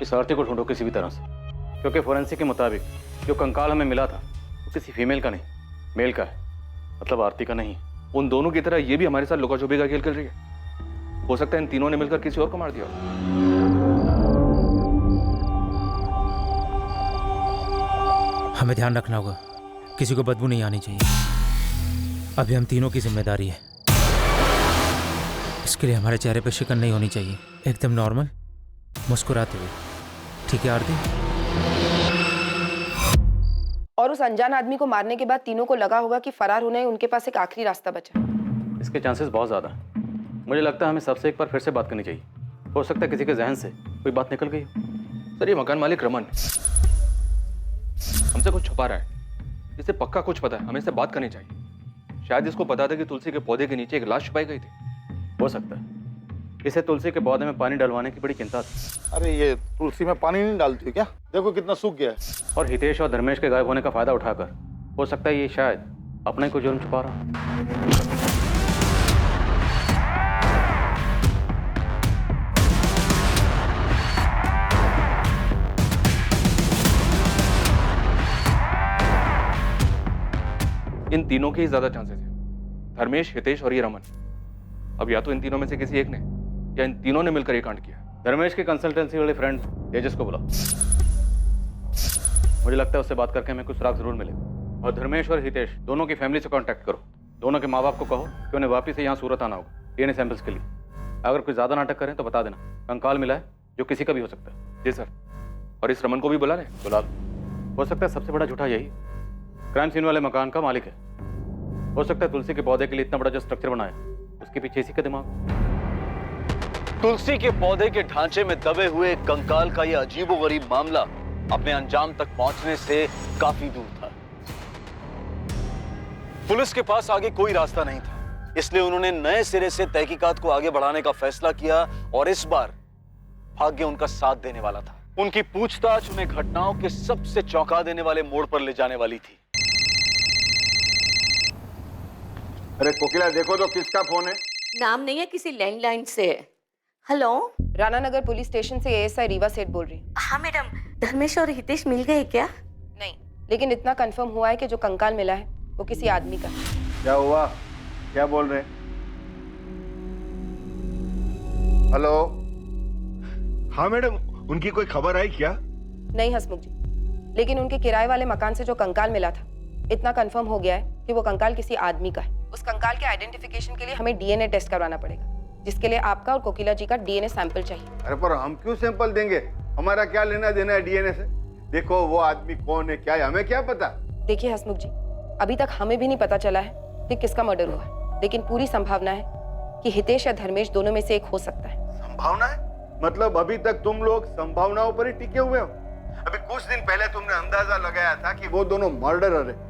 इस आरती को ढूंढो किसी भी तरह से, क्योंकि फोरेंसिक के मुताबिक जो कंकाल हमें मिला था वो किसी फीमेल का नहीं, मेल का है, मतलब आरती का नहीं। उन दोनों की तरह ये भी हमारे साथ लुका छुपी का खेल खेल रही है। हो सकता है इन तीनों ने मिलकर किसी और को मार दिया। हमें ध्यान रखना होगा, किसी को बदबू नहीं आनी चाहिए। अभी हम तीनों की जिम्मेदारी है। इसके लिए हमारे चेहरे पर शिकन नहीं होनी चाहिए, एकदम नॉर्मल मुस्कुराते हुए। ठीक है आरती? और उस अनजान आदमी को मारने के बाद तीनों को लगा होगा कि फरार होने उनके पास एक आखिरी रास्ता बचा। इसके चांसेस बहुत ज़्यादा हैं। मुझे लगता है हमें सबसे एक बार फिर से बात करनी चाहिए। हो सकता है किसी के जहन से कोई बात निकल गई हो। सर, ये मकान मालिक रमन हमसे कुछ छुपा रहा है। इसे पक्का कुछ पता है, हमें इससे बात करनी चाहिए। शायद इसको पता था कि तुलसी के पौधे के नीचे एक लाश छुपाई गई थी। हो सकता है इसे तुलसी के पौधे में पानी डलवाने की बड़ी चिंता थी। अरे ये तुलसी में पानी नहीं डालती क्या? देखो कितना सूख गया है। और हितेश और धर्मेश के गायब होने का फायदा उठाकर हो सकता है ये शायद अपना ही कोई जुर्म छुपा रहा हो। इन तीनों के ही ज्यादा चांसेस हैं, धर्मेश, हितेश और ये रमन। अब या तो इन तीनों में से किसी एक ने या इन तीनों ने मिलकर ये कांड किया। धर्मेश के कंसल्टेंसी वाले फ्रेंड तेजस को बुलाओ। मुझे लगता है उससे बात करके हमें कुछ सुराग जरूर मिलेगा। और धर्मेश और हितेश दोनों की फैमिली से कांटेक्ट करो। दोनों के माँ बाप को कहो कि उन्हें वापस से यहाँ सूरत आना होगा डीएनए सैंपल्स के लिए। अगर कोई ज्यादा नाटक करें तो बता देना। कंकाल मिला है जो किसी का भी हो सकता है। जी सर। और इस रमन को भी बुला रहे? बुला लो। हो सकता है सबसे बड़ा झूठा यही क्राइम सीन वाले मकान का मालिक है। हो सकता है तुलसी के पौधे के लिए इतना बड़ा जो स्ट्रक्चर बनाया उसके पीछे इसी का दिमाग। तुलसी के पौधे के ढांचे में दबे हुए कंकाल का यह अजीबोगरीब मामला अपने अंजाम तक पहुंचने से काफी दूर था। पुलिस के पास आगे कोई रास्ता नहीं था, इसलिए उन्होंने नए सिरे से तहकीकात को आगे बढ़ाने का फैसला किया। और इस बार भाग्य उनका साथ देने वाला था। उनकी पूछताछ उन्हें घटनाओं के सबसे चौंका देने वाले मोड़ पर ले जाने वाली थी। अरे कोकिला, देखो तो किसका फोन है? नाम नहीं है, किसी लैंडलाइन से है। हेलो, रानानगर पुलिस स्टेशन से एएसआई रीवा सेठ बोल रही हूँ। हाँ मैडम, धर्मेश और हितेश मिल गए क्या? नहीं, लेकिन इतना कंफर्म हुआ है कि जो कंकाल मिला है वो किसी आदमी का। क्या हुआ? क्या बोल रहे? हेलो। हाँ मैडम, उनकी कोई खबर आई क्या? नहीं हसमुख जी, लेकिन उनके किराए वाले मकान से जो कंकाल मिला था इतना कंफर्म हो गया है कि वो कंकाल किसी आदमी का है। उस कंकाल के आइडेंटिफिकेशन के लिए हमें डीएनए टेस्ट करवाना पड़ेगा, जिसके लिए आपका और कोकिला जी का डीएनए सैंपल चाहिए। अरे पर हम क्यों सैंपल देंगे? हमारा क्या लेना देना है डीएनए से? देखो वो आदमी कौन है क्या है हमें क्या पता। देखिए हसमुख जी, अभी तक हमें भी नहीं पता चला है कि किसका मर्डर हुआ है, लेकिन पूरी संभावना है कि हितेश या धर्मेश दोनों में से एक हो सकता है। संभावना है? मतलब अभी तक तुम लोग संभावनाओं पर ही टिके हुए हो? अभी कुछ दिन पहले तुमने अंदाजा लगाया था कि वो दोनों मर्डरर है,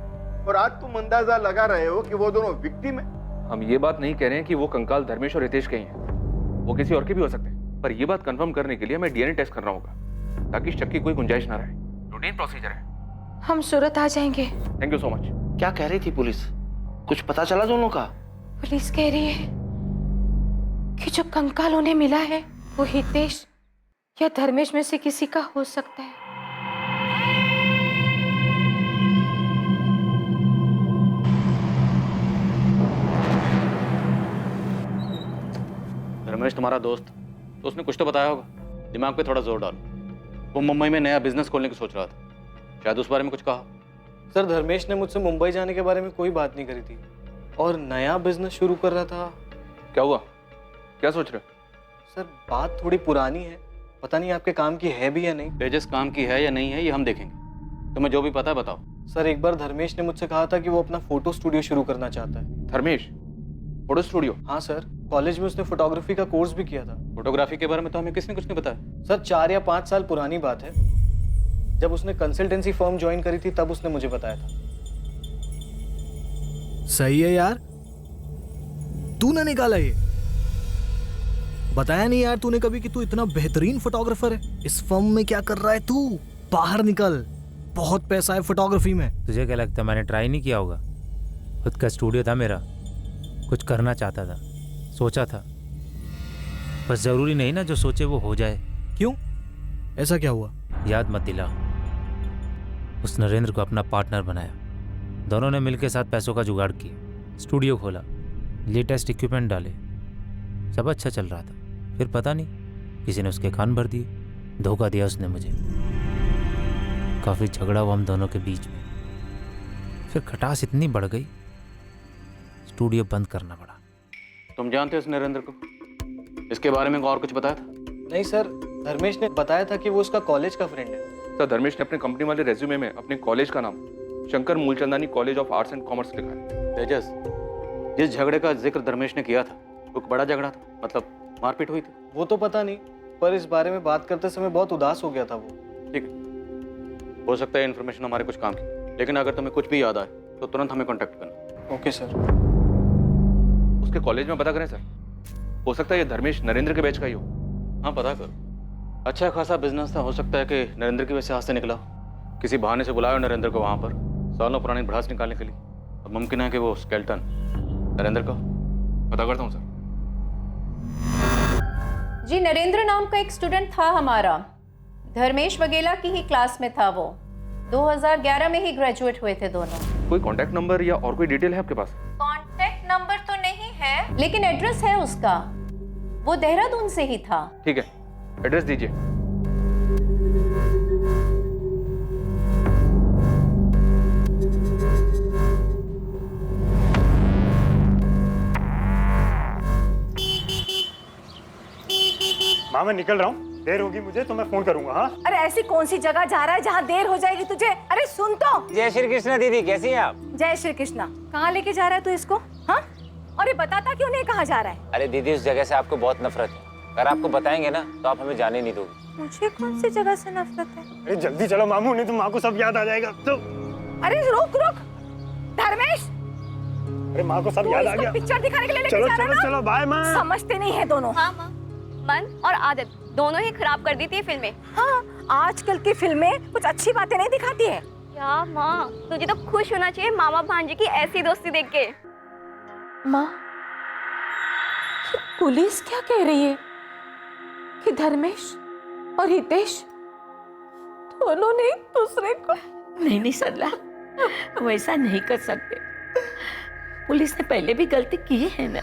और आज तुम अंदाजा लगा रहे हो कि वो दोनों विक्टिम है। हम ये बात नहीं कह रहे हैं कि वो कंकाल धर्मेश और हितेश के ही हैं। वो किसी और के भी हो सकते हैं, पर ये बात कंफर्म करने के लिए हमें डीएनए टेस्ट करना होगा ताकि शक की कोई गुंजाइश ना रहे। रूटीन प्रोसीजर है। हम सूरत आ जाएंगे। Thank you so much. क्या कह रही थी पुलिस? कुछ पता चला दोनों का? पुलिस कह रही है कि जो कंकाल उन्हें मिला है वो हितेश या धर्मेश में से किसी का हो सकता है। धर्मेश तुम्हारा दोस्त, तो उसने कुछ तो बताया होगा। दिमाग पे थोड़ा जोर डालो। वो मुंबई में नया बिजनेस खोलने की सोच रहा था, शायद उस बारे में कुछ कहा। सर, धर्मेश ने मुझसे मुंबई जाने के बारे में कोई बात नहीं करी थी और नया बिजनेस शुरू कर रहा था। क्या हुआ? क्या सोच रहे? सर, बात थोड़ी पुरानी है, पता नहीं आपके काम की है भी या नहीं। तेजस काम की है या नहीं है ये हम देखेंगे। तुम्हें जो भी पता है बताओ। सर, एक बार धर्मेश ने मुझसे कहा था कि वो अपना फोटो स्टूडियो शुरू करना चाहता है। Dharmesh photo studio? हाँ सर, कॉलेज में उसने फोटोग्राफी का कोर्स भी किया था। फोटोग्राफी के बारे में तो हमें किसने कुछ नहीं बताया। सर, 4 या 5 साल पुरानी बात है, जब उसने कंसल्टेंसी फर्म ज्वाइन करी थी तब उसने मुझे बताया था। सही है यार, तूने निकाला ये। बताया नहीं यार तूने कभी कि तू इतना बेहतरीन फोटोग्राफर है। इस फर्म में क्या कर रहा है तू? बाहर निकल, बहुत पैसा है फोटोग्राफी में। तुझे क्या लगता है मैंने ट्राई नहीं किया होगा? खुद का स्टूडियो था मेरा, कुछ करना चाहता था, सोचा था। बस जरूरी नहीं ना जो सोचे वो हो जाए। क्यों? ऐसा क्या हुआ? याद मत दिला। उस नरेंद्र को अपना पार्टनर बनाया, दोनों ने मिलकर साथ पैसों का जुगाड़ किया, स्टूडियो खोला, लेटेस्ट इक्विपमेंट डाले, सब अच्छा चल रहा था। फिर पता नहीं किसी ने उसके कान भर दिए, धोखा दिया उसने मुझे। काफ़ी झगड़ा हुआ हम दोनों के बीच में, फिर खटास इतनी बढ़ गई स्टूडियो बंद करना पड़ा। तुम जानते हो इस नरेंद्र को? इसके बारे में और कुछ बताया था? नहीं सर, धर्मेश ने बताया था कि वो उसका कॉलेज का फ्रेंड है। सर धर्मेश ने अपने कंपनी वाले रेज्यूमे में अपने कॉलेज का नाम Shankar Moolchandani college of arts and commerce लिखा है। तेजस, जिस झगड़े का जिक्र धर्मेश ने किया था वो बड़ा झगड़ा था, मतलब मारपीट हुई थी? वो तो पता नहीं, पर इस बारे में बात करते समय बहुत उदास हो गया था वो। ठीक है, हो सकता है इन्फॉर्मेशन हमारे कुछ काम की, लेकिन अगर तुम्हें कुछ भी याद आए तो तुरंत हमें कॉन्टेक्ट करना। Okay sir. उसके कॉलेज में पता करें सर, हो सकता है ये धर्मेश नरेंद्र के बैच का ही हो। हाँ पता करो, अच्छा खासा बिजनेस था, हो सकता है कि नरेंद्र की वजह से हाथ से निकला। किसी बहाने से बुलाया नरेंद्र को वहां पर सालों पुरानी भड़ास निकालने के लिए। अब मुमकिन है कि वो स्केल्टन नरेंद्र का। पता करता हूँ सर। जी, नरेंद्र नाम का एक स्टूडेंट था हमारा, धर्मेश वगेला की ही क्लास में था वो। 2011 में ही ग्रेजुएट हुए थे दोनों। कोई कांटेक्ट नंबर या और कोई डिटेल है आपके पास? कांटेक्ट नंबर तो नहीं है, लेकिन एड्रेस है उसका। वो देहरादून से ही था। ठीक है, एड्रेस दीजिए। माँ मैं निकल रहा हूँ, देर होगी मुझे तो मैं फोन करूंगा। हाँ अरे ऐसी कौन सी जगह जा रहा है जहाँ देर हो जाएगी तुझे? अरे सुन तो। जय श्री कृष्ण दीदी, कैसी हैं आप? जय श्री कृष्णा। कहाँ लेके जा रहा है तू इसको? हाँ, और ये बताता क्यों नहीं कहाँ जा रहा है? अरे दीदी, उस जगह से आपको बहुत नफरत है। अगर आपको बताएंगे ना तो आप हमें जाने नहीं दोगे। मुझे कौन सी जगह से नफरत है? अरे जल्दी चलो मामू, नहीं तो माँ को सब याद आ जाएगा। तो अरे रुक रुक धर्मेश, अरे माँ को सब याद आ गया। पिक्चर दिखाने के लिए लेके चलो जा रहा है चलो ना? चलो, बाय माँ। समझते नहीं है दोनों। हाँ माँ, मन और आदत दोनों ही खराब कर दी थी फिल्में। हाँ, आजकल की फिल्में कुछ अच्छी बातें नहीं दिखाती है। क्या माँ, तुझे तो खुश होना चाहिए मामा भांजी की ऐसी दोस्ती देख के। माँ, पुलिस क्या कह रही है कि धर्मेश और हितेश दोनों ने एक दूसरे को? नहीं सरला, वैसा नहीं कर सकते। पुलिस ने पहले भी गलती की है ना।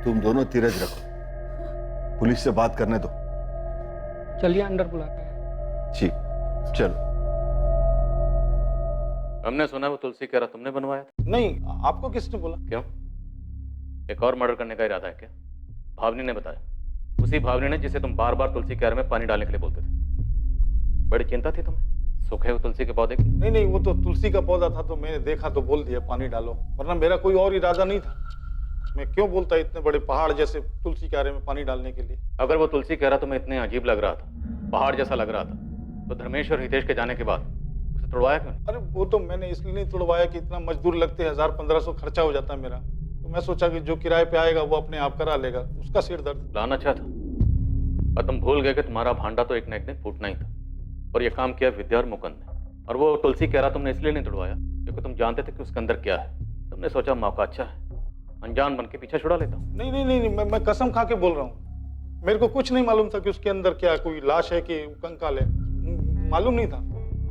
तुम दोनों धीरज रखो, पुलिस से बात करने दो। चलिए अंदर बुलाते हैं। जी चलो। हमने सुना वो तुलसी कह रहा तुमने बनवाया था? नहीं, आपको किसने बोला? क्यों, एक और मर्डर करने का इरादा है क्या? भावनी ने बताया, उसी भावनी ने जिसे तुम बार बार तुलसी क्यारे में पानी डालने के लिए बोलते थे। बड़ी चिंता थी तुम्हें सूखे हुए तुलसी के पौधे की? नहीं, वो तो तुलसी का पौधा था तो मैंने देखा तो बोल दिया पानी डालो, वरना मेरा कोई और इरादा नहीं था। मैं क्यों बोलता इतने बड़े पहाड़ जैसे तुलसी क्यारे में पानी डालने के लिए? अगर वो तुलसी क्यारा तुम्हें इतने अजीब लग रहा था, पहाड़ जैसा लग रहा था, तो धर्मेश और हितेश के जाने के बाद उसे तोड़वाया क्यों? अरे वो तो मैंने इसलिए नहीं तोड़वाया कि इतना मजदूर लगते, 1000-1500 खर्चा हो जाता मेरा। तो मैं सोचा कि जो किराए पे आएगा वो अपने आप करा लेगा, उसका सिर दर्द। प्लान अच्छा था, और तुम भूल गए कि तुम्हारा भांडा तो एक न एक दिन फूटना ही था। और ये काम किया विद्या और मुकुंद ने। और वो तुलसी क्यारा तुमने इसलिए नहीं तोड़वाया क्योंकि तुम जानते थे कि उसके अंदर क्या है। तुमने सोचा मौका अच्छा है, अनजान बन के पीछे छुड़ा लेता हूँ। नहीं, मैं कसम खा के बोल रहा हूँ। मेरे को कुछ नहीं मालूम था कि उसके अंदर क्या कोई लाश है कि कंकाल है, मालूम नहीं था।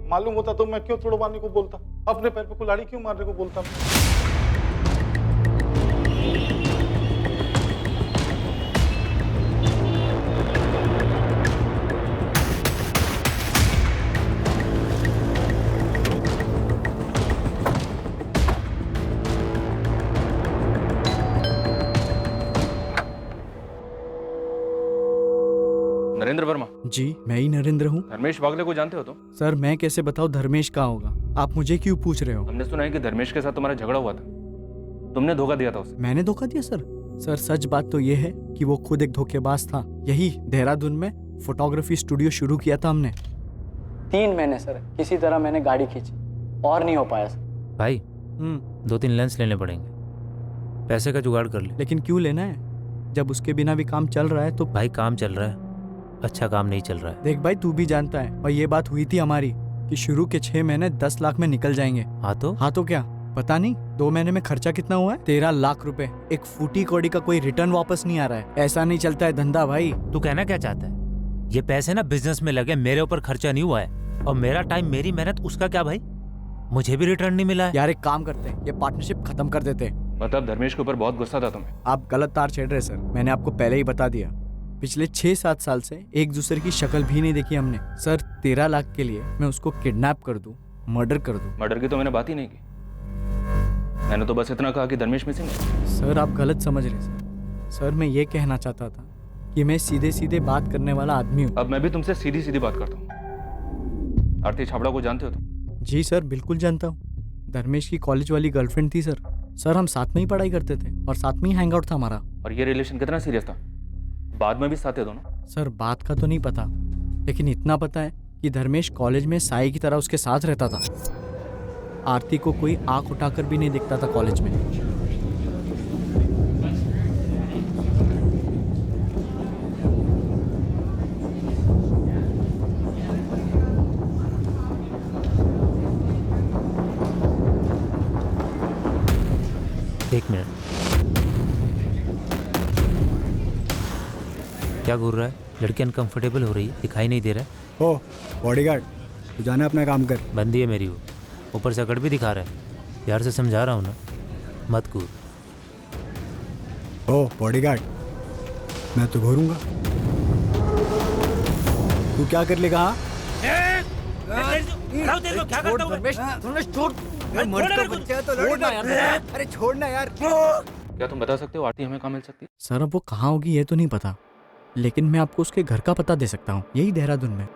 मालूम होता तो मैं क्यों तोड़वाने को बोलता, अपने पैर पे कुल्हाड़ी क्यों मारने को बोलता। नरेंद्र वर्मा? जी मैं ही नरेंद्र हूँ। धर्मेश वागले को जानते हो तुम? सर मैं कैसे बताऊँ धर्मेश कहाँ होगा, आप मुझे क्यों पूछ रहे हो? हमने सुना है कि धर्मेश के साथ तुम्हारा झगड़ा हुआ था, तुमने धोखा दिया था उसे। मैंने धोखा दिया सर? सर सच बात तो ये है कि वो खुद एक धोखेबाज था। यही देहरादून में फोटोग्राफी स्टूडियो शुरू किया था हमने। 3 महीने सर किसी तरह मैंने गाड़ी खींची और नहीं हो पाया सर। भाई 2-3 लेंस लेने पड़ेंगे, पैसे का जुगाड़ कर ले। लेकिन क्यों लेना है जब उसके बिना भी काम चल रहा है? तो भाई काम चल रहा है, अच्छा काम नहीं चल रहा है। देख भाई तू भी जानता है, और ये बात हुई थी हमारी कि शुरू के 6 महीने 10 लाख में निकल जाएंगे। हाँ तो क्या पता नहीं 2 महीने में खर्चा कितना हुआ है? 13 लाख रुपए। एक फूटी कौड़ी का कोई रिटर्न वापस नहीं आ रहा है। ऐसा नहीं चलता है धंधा भाई। तू कहना क्या चाहता है? ये पैसे ना बिजनेस में लगे, मेरे ऊपर खर्चा नहीं हुआ है। और मेरा टाइम, मेरी मेहनत, उसका क्या भाई? मुझे भी रिटर्न नहीं मिला है। यार एक काम करते हैं, ये पार्टनरशिप खत्म कर देते हैं। मतलब धर्मेश के ऊपर बहुत गुस्सा था तुम्हें? आप गलत तार छेड़ रहे सर, मैंने आपको पहले ही बता दिया। पिछले 6-7 साल से एक दूसरे की शक्ल भी नहीं देखी हमने। सर 13 लाख के लिए मैं उसको किडनैप कर दूं, मर्डर कर दूं? मर्डर की तो मैंने बात ही नहीं की। मैंने तो बस इतना कहा कि धर्मेश मिसिंग है। सर आप गलत समझ रहे सर। सर मैं ये कहना चाहता था कि मैं सीधे सीधे बात करने वाला आदमी हूँ। अब मैं भी तुमसे सीधी सीधी बात करता हूँ। आरती छाबड़ा को जानते हो तुम? जी सर बिल्कुल जानता हूँ। धर्मेश की कॉलेज वाली गर्लफ्रेंड थी सर। सर हम साथ में ही पढ़ाई करते थे और साथ में ही हैंग आउट था हमारा। और ये रिलेशन कितना सीरियस था? बाद में भी साथ थे दोनों? सर बात का तो नहीं पता, लेकिन इतना पता है कि धर्मेश कॉलेज में साई की तरह उसके साथ रहता था। आरती को कोई आंख उठाकर भी नहीं दिखता था कॉलेज में। एक मिनट, क्या घूर रहा है? लड़की अनकंफर्टेबल हो रही है, दिखाई नहीं दे रहा है। ओ बॉडीगार्ड, तू जाना अपना काम कर। बंदी है मेरी वो, ऊपर से अकड़ भी दिखा रहा है। प्यार से समझा रहा हूँ ना, मत कूद। ओ बॉडीगार्ड, मैं तो घूरूंगा, तू क्या कर लेगा? हाँ अरे छोड़ना यार। क्या तुम बता सकते हो आरती हमें कहाँ मिल सकती है? सर अब वो कहाँ होगी ये तो नहीं पता, लेकिन मैं आपको उसके घर का पता दे सकता हूँ, यही देहरादून में।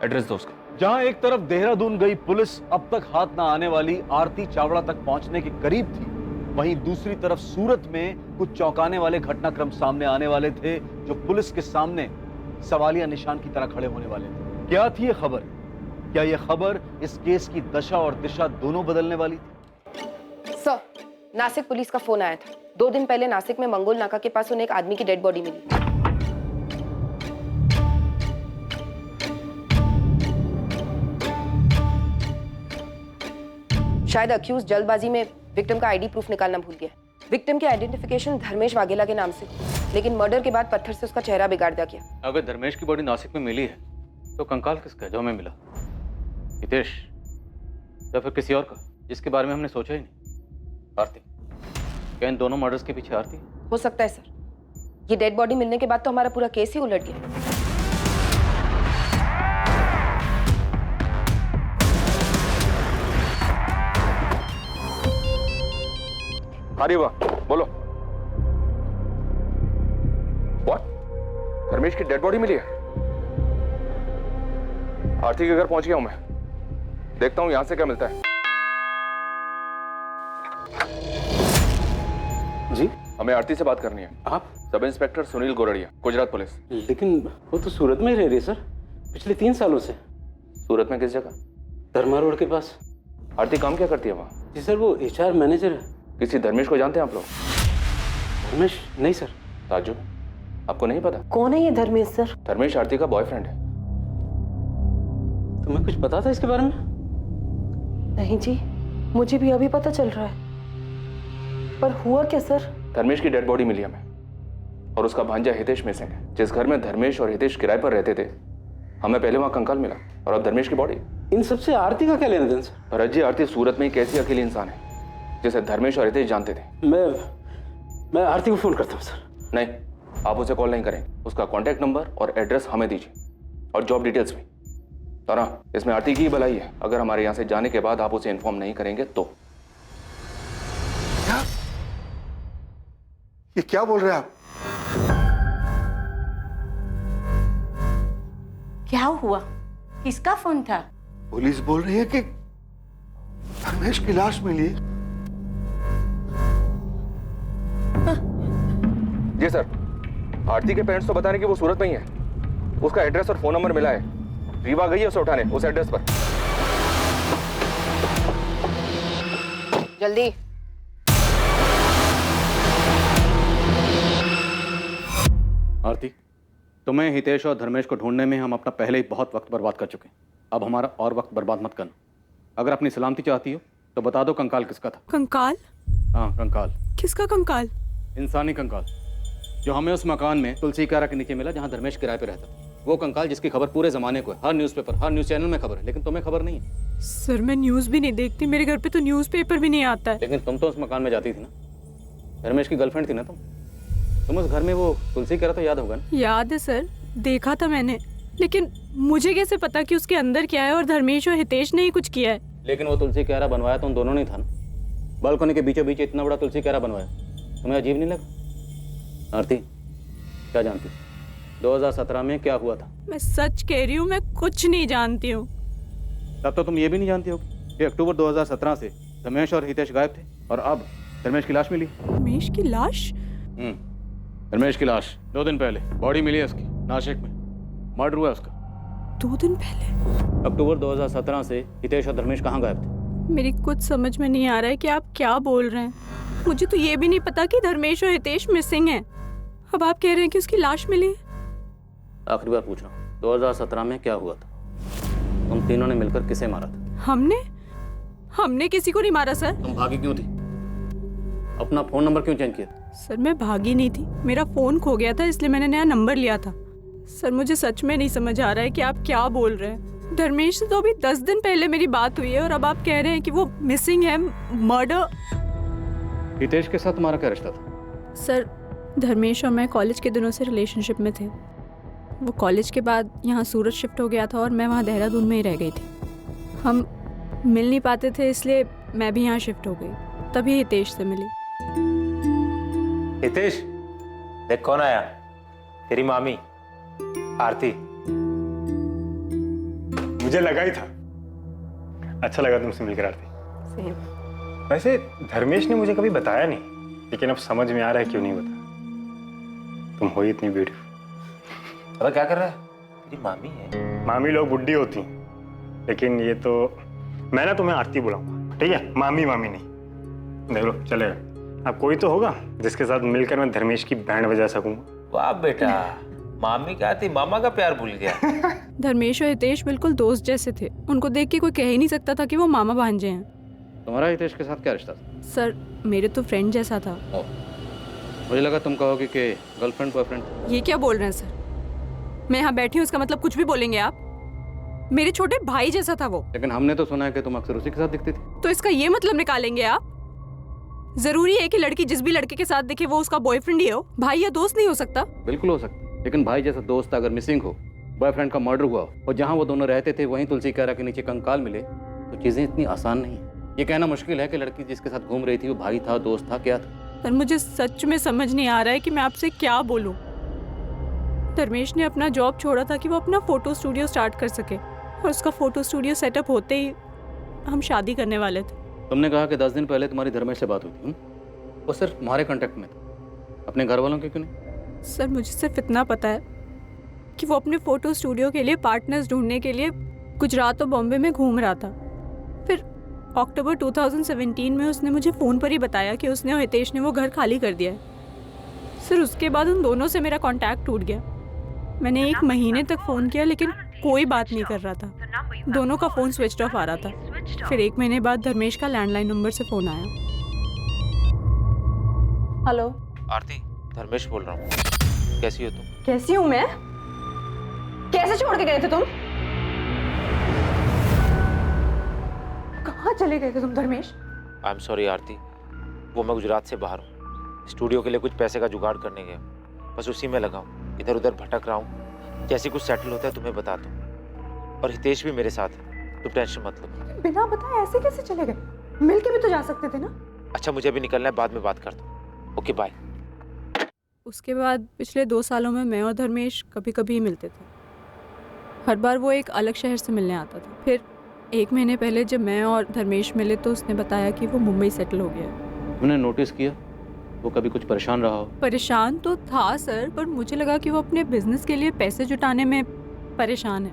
एड्रेस दो उसका। जहां एक तरफ देहरादून गई पुलिस अब तक हाथ ना आने वाली आरती चावड़ा तक पहुंचने के करीब थी, वहीं दूसरी तरफ सूरत में कुछ चौंकाने वाले घटनाक्रम सामने आने वाले थे जो पुलिस के सामने सवालिया निशान की तरह खड़े होने वाले थे। क्या थी ये खबर? क्या ये खबर इस केस की दशा और दिशा दोनों बदलने वाली थी? सर, नासिक पुलिस का फोन आया था। 2 दिन पहले नासिक में मंगोल नाका के पास उन्हें एक आदमी की डेड बॉडी मिली। शायद अक्यूज जल्दबाजी में विक्टिम का आईडी प्रूफ निकालना भूल गया। विक्टिम की आइडेंटिफिकेशन धर्मेश वाघेला के नाम से, लेकिन मर्डर के बाद पत्थर से उसका चेहरा बिगाड़ दिया गया। अगर धर्मेश की बॉडी नासिक में मिली है तो कंकाल किसका है जो हमें मिला? हितेश या फिर किसी और का जिसके बारे में हमने सोचा ही नहीं? आरती, क्या इन दोनों मर्डर्स के पीछे आरती? हो सकता है सर। ये डेड बॉडी मिलने के बाद तो हमारा पूरा केस ही उलट गया। अरे वाह, बोलो। व्हाट? धर्मेश की डेड बॉडी मिली है? आरती के घर पहुंच गया हूं मैं, देखता हूं यहां से क्या मिलता है। जी, हमें आरती से बात करनी है। आप? सब इंस्पेक्टर सुनील गोरड़िया, गुजरात पुलिस। लेकिन वो तो सूरत में ही रह रही है सर, पिछले 3 सालों से। सूरत में किस जगह? धर्मा रोड के पास। आरती काम क्या करती है वहाँ? जी सर, वो HR मैनेजर है। किसी धर्मेश को जानते हैं आप लोग? धर्मेश? नहीं सर। ताजु, आपको नहीं पता? कौन है ये धर्मेश सर? धर्मेश आरती का बॉयफ्रेंड है। तुम्हें कुछ पता था इसके बारे में? नहीं जी, मुझे भी अभी पता चल रहा है। पर हुआ क्या सर? धर्मेश की डेड बॉडी मिली हमें, और उसका भांजा हितेश मिसिंग है। जिस घर में धर्मेश और हितेश किराए पर रहते थे, हमें पहले वहाँ कंकाल मिला, और अब धर्मेश की बॉडी। इन सबसे आरती का क्या लेना देना सर? भरत जी, आरती सूरत में एक ऐसी अकेली इंसान है जिसे धर्मेश और हितेश जानते थे। मैं आरती को फोन करता हूँ सर। नहीं, आप उसे कॉल नहीं करेंगे। उसका कॉन्टैक्ट नंबर और एड्रेस हमें दीजिए, और जॉब डिटेल्स भी। तो ना, इसमें आरती की ही भलाई है। अगर हमारे यहाँ से जाने के बाद आप उसे इन्फॉर्म नहीं करेंगे तो। ये क्या बोल रहे हैं आप? क्या हुआ? किसका फोन था? पुलिस बोल रही है कि धर्मेश की लाश मिली है। जी सर, आरती के पेरेंट्स तो बता रहे कि वो सूरत में ही है। उसका एड्रेस और फोन नंबर मिला है। रीवा गई है उसे उठाने उस एड्रेस पर। जल्दी। आरती, तुम्हें हितेश और धर्मेश को ढूंढने में हम अपना पहले ही बहुत वक्त बर्बाद कर चुके हैं। अब हमारा और वक्त बर्बाद मत करना। अगर अपनी सलामती चाहती हो तो बता दो कंकाल किसका था। कंकाल? हाँ, कंकाल। किसका कंकाल? इंसानी कंकाल, जो हमें उस मकान में तुलसी कारा के नीचे मिला जहाँ धर्मेश किराए पे रहता था। वो कंकाल जिसकी खबर पूरे जमाने को है, हर न्यूज़पेपर, हर न्यूज़ चैनल में खबर है, लेकिन तुम्हें खबर नहीं है। सर मैं न्यूज़ भी नहीं देखती, मेरे घर पे तो न्यूज़पेपर भी नहीं आता है। लेकिन तुम तो उस मकान में जाती थी ना, धर्मेश की गर्लफ्रेंड थी ना तुम उस घर में वो तुलसी कह रहा था, याद होगा ना? याद है सर, देखा था मैंने, लेकिन मुझे कैसे पता कि उसके अंदर क्या है और धर्मेश और हितेश ने ही कुछ किया है। लेकिन वो तुलसी कहरा बनवाया तो उन दोनों ने था ना। बालकनी के बीचों बीच इतना बड़ा तुलसी कहरा बनवाया, तुम्हें अजीब नहीं लगा? आरती क्या जानती 2017 में क्या हुआ था? मैं सच कह रही हूँ, मैं कुछ नहीं जानती हूँ। तब तो तुम ये भी नहीं जानती होगी कि अक्टूबर 2017 से धर्मेश और हितेश गायब थे और अब धर्मेश की लाश मिली। धर्मेश की लाश? धर्मेश की लाश 2 दिन पहले बॉडी मिली है उसकी, नासिक में मर्डर हुआ उसका। 2 दिन पहले? अक्टूबर 2017 से हितेश और धर्मेश कहाँ गायब थे? मेरी कुछ समझ में नहीं आ रहा है कि आप क्या बोल रहे हैं। मुझे तो ये भी नहीं पता कि धर्मेश और हितेश मिसिंग हैं। अब आप कह रहे हैं कि उसकी लाश मिली। आखिरी बार पूछ रहा हूँ, 2017 में क्या हुआ था? तुम तीनों ने मिलकर किसे मारा था? हमने किसी को नहीं मारा सर। तुम भागी क्यों थी? अपना फोन नंबर क्यों चेंज किया? सर मैं भागी नहीं थी, मेरा फोन खो गया था इसलिए मैंने नया नंबर लिया था। सर मुझे सच में नहीं समझ आ रहा है कि आप क्या बोल रहे हैं। धर्मेश से तो अभी 10 दिन पहले मेरी बात हुई है और अब आप कह रहे हैं कि वो मिसिंग है, मर्डर। हितेश के साथ तुम्हारा क्या रिश्ता था? सर धर्मेश और मैं कॉलेज के दिनों से रिलेशनशिप में थे। वो कॉलेज के बाद यहाँ सूरत शिफ्ट हो गया था और मैं वहाँ देहरादून में ही रह गई थी। हम मिल नहीं पाते थे इसलिए मैं भी यहाँ शिफ्ट हो गई, तभी हितेश से मिली। हितेश देख कौन आया, तेरी मामी आरती। मुझे लगा ही था, अच्छा लगा तुमसे मिलकर आरती। वैसे धर्मेश ने मुझे कभी बताया नहीं, लेकिन अब समझ में आ रहा है क्यों नहीं बताया। तुम हो ही इतनी ब्यूटीफुल। अब क्या कर रहा है? तेरी मामी है। मामी लोग बुड्ढी होती हैं, लेकिन ये तो मैं ना तुम्हें आरती बुलाऊंगा, ठीक है? मामी मामी नहीं। देख लो चलेगा। अब कोई तो होगा जिसके साथ मिलकर मैं धर्मेश की बैंड बजा सकूंगा। वाह बेटा, मामी क्या थी, मामा का प्यार भूल गया। धर्मेश और हितेश बिल्कुल दोस्त जैसे थे, उनको देख के कोई कह ही नहीं सकता था कि वो मामा भांजे हैं। तुम्हारा हितेश के साथ क्या रिश्ता था? सर मेरे तो फ्रेंड जैसा था। मुझे लगा तुम कहोगे कि गर्लफ्रेंड बॉयफ्रेंड। ये क्या बोल रहे हैं सर? मैं यहाँ बैठी हूँ, इसका मतलब कुछ भी बोलेंगे आप? मेरे छोटे भाई जैसा था वो। लेकिन हमने तो सुना है कि तुम अक्सर उसी के साथ दिखती थी। तो इसका ये मतलब निकालेंगे आप? जरूरी है कि लड़की जिस भी लड़के के साथ दिखे वो उसका बॉयफ्रेंड ही हो? भाई या दोस्त नहीं हो सकता? बिल्कुल हो सकता, लेकिन भाई जैसा दोस्त अगर मिसिंग हो, बॉयफ्रेंड का मर्डर हुआ और जहाँ वो दोनों रहते थे वहीं तुलसी कहरा के नीचे कंकाल मिले, तो चीजें इतनी आसान नहीं है। ये कहना मुश्किल है कि लड़की जिसके साथ घूम रही थी वो भाई था, दोस्त था, क्या था? पर मुझे सच में समझ नहीं आ रहा है कि मैं आपसे क्या बोलूं। धर्मेश ने अपना जॉब छोड़ा था कि वो अपना फोटो स्टूडियो स्टार्ट कर सके, और उसका फोटो स्टूडियो सेटअप होते ही हम शादी करने वाले थे। तुमने कहा कि 10 दिन पहले तुम्हारी धर्मेश से बात हुई थी। वो सिर्फ तुम्हारे कांटेक्ट में था, अपने घर वालों के क्यों नहीं? सर मुझे सिर्फ इतना पता है कि वो अपने फोटो स्टूडियो के लिए पार्टनर्स ढूंढने के लिए गुजरात और बॉम्बे में घूम रहा था। फिर अक्टूबर 2017 में उसने मुझे फ़ोन पर ही बताया कि उसने और हितेश ने वो घर खाली कर दिया है। सर उसके बाद उन दोनों से मेरा कांटेक्ट टूट गया। मैंने 1 महीने तक फ़ोन किया लेकिन कोई बात नहीं कर रहा था, दोनों का फ़ोन स्विच ऑफ आ रहा था। फिर 1 महीने बाद धर्मेश का लैंडलाइन नंबर से फ़ोन आया। हेलो आरती, धर्मेश बोल रहा हूँ। कैसी हो तुम? कैसी हूँ मैं? कैसे छोड़ के गए थे तुम? कहाँ चले गए थे तुम धर्मेश? आई एम सॉरी आरती, वो मैं गुजरात से बाहर हूँ, स्टूडियो के लिए कुछ पैसे का जुगाड़ करने गया, बस उसी में लगा हूँ, इधर उधर भटक रहा हूँ। जैसे कुछ सेटल होता है तुम्हें बता दूँ। और हितेश भी मेरे साथ है, तुम टेंशन मत लो। बिना बताए ऐसे कैसे चले गए? मिल के भी तो जा सकते थे ना। अच्छा मुझे भी निकलना है, बाद में बात करता हूँ। Okay bye. उसके बाद पिछले 2 सालों में मैं और धर्मेश कभी कभी ही मिलते थे। हर बार वो एक अलग शहर से मिलने आता था। फिर 1 महीने पहले जब मैं और धर्मेश मिले तो उसने बताया कि वो मुंबई सेटल हो गया है। तुमने नोटिस किया वो कभी कुछ परेशान रहा हो? परेशान तो था सर, पर मुझे लगा कि वो अपने बिजनेस के लिए पैसे जुटाने में परेशान है।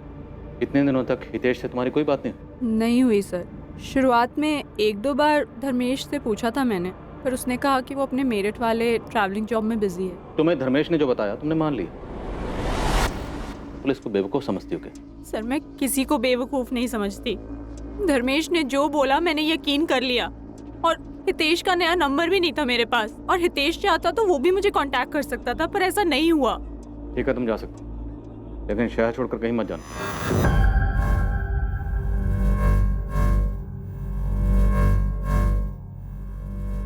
इतने दिनों तक हितेश से तुम्हारी कोई बात नहीं हुई सर। शुरुआत में 1-2 बार धर्मेश से पूछा था मैंने, पर उसने कहा कि वो अपने मेरठ वाले ट्रैवलिंग जॉब में बिजी है। तुम्हें धर्मेश ने जो बताया तुमने मान लिया? पुलिस को बेवकूफ़ समझती हो क्या? सर मैं किसी को बेवकूफ़ नहीं समझती। धर्मेश ने जो बोला मैंने यकीन कर लिया। और हितेश का नया नंबर भी नहीं था मेरे पास, और हितेश चाहता तो वो भी मुझे कांटेक्ट कर सकता था, पर ऐसा नहीं हुआ। ठीक है तुम जा सकते हो, लेकिन शहर छोड़कर कहीं मत जाना।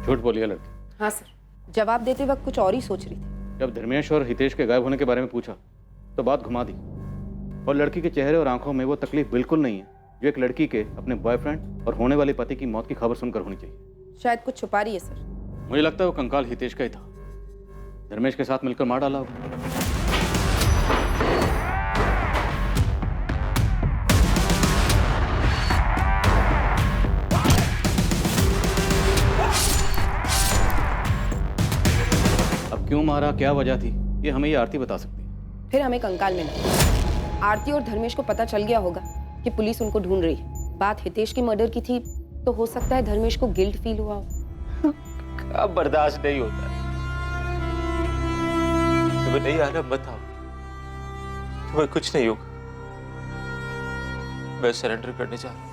झूठ बोली है लड़की। हाँ सर, जवाब देते वक्त कुछ और ही सोच रही थी। जब धर्मेश और हितेश के गायब होने के बारे में पूछा तो बात घुमा दी, और लड़की के चेहरे और आंखों में वो तकलीफ बिल्कुल नहीं है जो एक लड़की के अपने बॉयफ्रेंड और होने वाले पति की मौत की खबर सुनकर होनी चाहिए। शायद कुछ छुपा रही है सर। मुझे लगता है वो कंकाल हितेश का ही था, धर्मेश के साथ मिलकर मार डाला होगा। अब क्यों मारा, क्या वजह थी, ये हमें ये आरती बता सकती है। फिर हमें कंकाल मिला। आरती और धर्मेश को पता चल गया होगा कि पुलिस उनको ढूंढ रही है। बात हितेश के मर्डर की थी तो हो सकता है धर्मेश को गिल्ट फील हुआ हो। अब बर्दाश्त नहीं होता। तुम्हें नहीं आ रहा, बताओ। तुम्हें कुछ नहीं होगा। मैं सरेंडर करने जा रहा हूं।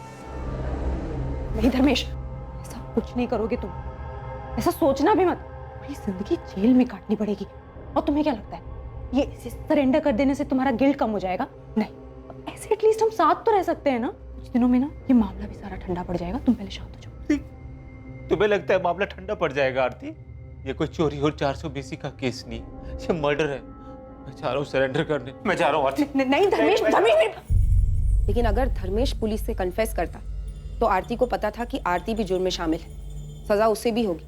नहीं धर्मेश, ऐसा कुछ नहीं करोगे तुम। ऐसा सोचना भी मत। पूरी जिंदगी जेल में काटनी पड़ेगी। और तुम्हें क्या लगता है ये इसे सरेंडर कर देने से तुम्हारा गिल्ट कम हो जाएगा? नहीं, ऐसे एटलीस्ट हम साथ तो रह सकते हैं ना। कुछ दिनों में ना ये मामला भी सारा ठंडा पड़ जाएगा। तुम पहले शांत हो जाओ। तुम्हें लगता है मामला ठंडा पड़ जाएगा आरती? ये कोई चोरी और 420 का केस नहीं, ये मर्डर है। मैं चाह रहा हूँ सरेंडर करने। मैं जा रहा हूँ आरती। नहीं धर्मेश, लेकिन अगर धर्मेश पुलिस से कन्फेस करता तो आरती को पता था कि आरती भी जुर्म में शामिल है। सजा उसे भी होगी,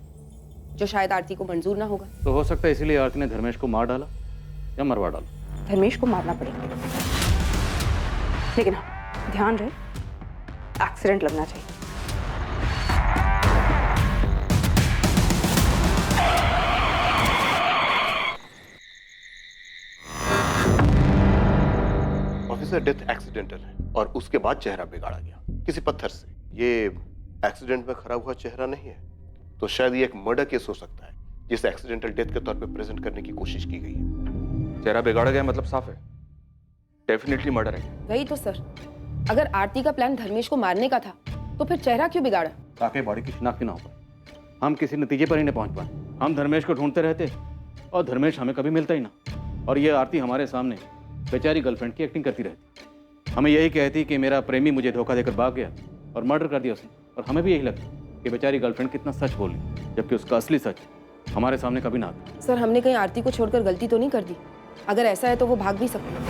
जो शायद आरती को मंजूर ना होगा। तो हो सकता है इसीलिए आरती ने धर्मेश को मार डाला या मरवा डाला। धर्मेश को मारना पड़ेगा, लेकिन हाँ ध्यान रहे एक्सीडेंट लगना चाहिए। ऑफिसर, डेथ एक्सीडेंटल है और उसके बाद चेहरा बिगाड़ा गया किसी पत्थर से। ये एक्सीडेंट में खराब हुआ चेहरा नहीं है, तो शायद ये एक मर्डर केस हो सकता है जिसे एक्सीडेंटल डेथ के तौर पे प्रेजेंट करने की कोशिश की गई है। चेहरा बिगाड़ा गया मतलब साफ है, डेफिनेटली मर्डर है। वही तो सर, अगर आरती का प्लान धर्मेश को मारने का था तो फिर चेहरा क्यों बिगाड़ा? ताकि बॉडी की शिनाख्त ना हो पाए, हम किसी नतीजे पर ही नहीं पहुंच पाए। हम धर्मेश को ढूंढते रहते और धर्मेश हमें कभी मिलता ही ना। और ये आरती हमारे सामने बेचारी गर्लफ्रेंड की एक्टिंग करती रहती, हमें यही कहती कि मेरा प्रेमी मुझे धोखा देकर भाग गया और मर्डर कर दिया उसने। और हमें भी यही लगता कि बेचारी गर्लफ्रेंड कितना सच बोली, जबकि उसका असली सच हमारे सामने कभी ना आता। सर, हमने कहीं आरती को छोड़कर गलती तो नहीं कर दी? अगर ऐसा है तो वो भाग भी सकती है।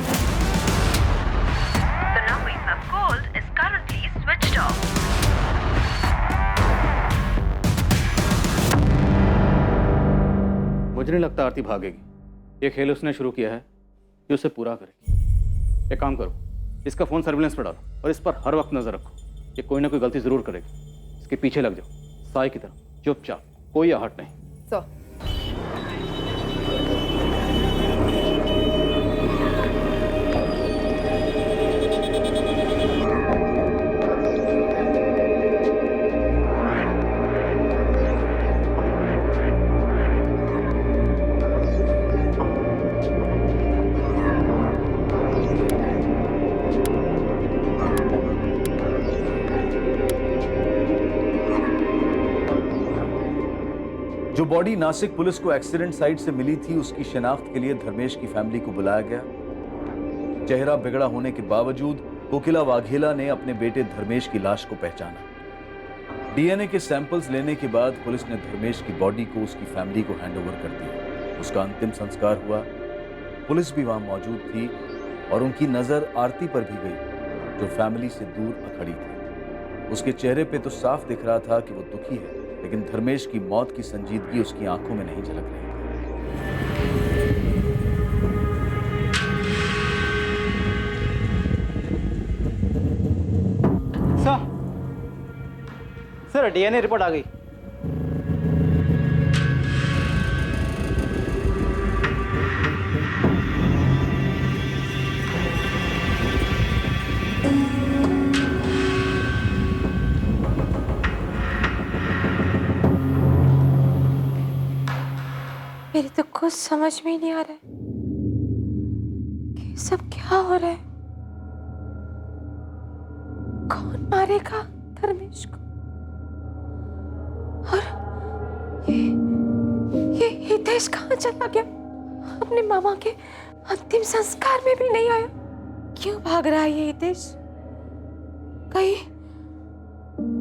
मुझे नहीं लगता आरती भागेगी। ये खेल उसने शुरू किया है, ये उसे पूरा करेगी। एक काम करो, इसका फोन सर्विलेंस पर डालो और इस पर हर वक्त नजर रखो। ये कोई ना कोई गलती जरूर करेगी। इसके पीछे लग जाओ, साई की तरह चुपचाप, कोई आहट नहीं। सर, जो बॉडी नासिक पुलिस को एक्सीडेंट साइट से मिली थी, उसकी शिनाख्त के लिए धर्मेश की फैमिली को बुलाया गया। चेहरा बिगड़ा होने के बावजूद कोकिला वाघेला ने अपने बेटे धर्मेश की लाश को पहचाना। डीएनए के सैंपल्स लेने के बाद पुलिस ने धर्मेश की बॉडी को उसकी फैमिली को हैंडओवर कर दिया। उसका अंतिम संस्कार हुआ। पुलिस भी वहां मौजूद थी और उनकी नजर आरती पर भी गई, जो फैमिली से दूर खड़ी थी। उसके चेहरे पे तो साफ दिख रहा था कि वो दुखी है, लेकिन धर्मेश की मौत की संजीदगी उसकी आंखों में नहीं झलक रही थी। सर डीएनए रिपोर्ट आ गई। मेरी तो कुछ समझ में ही नहीं आ रहा है कि सब क्या हो रहा है। कौन मारेगा धर्मेश को? और ये हितेश कहाँ चला गया? अपने मामा के अंतिम संस्कार में भी नहीं आया। क्यों भाग रहा है ये हितेश? कहीं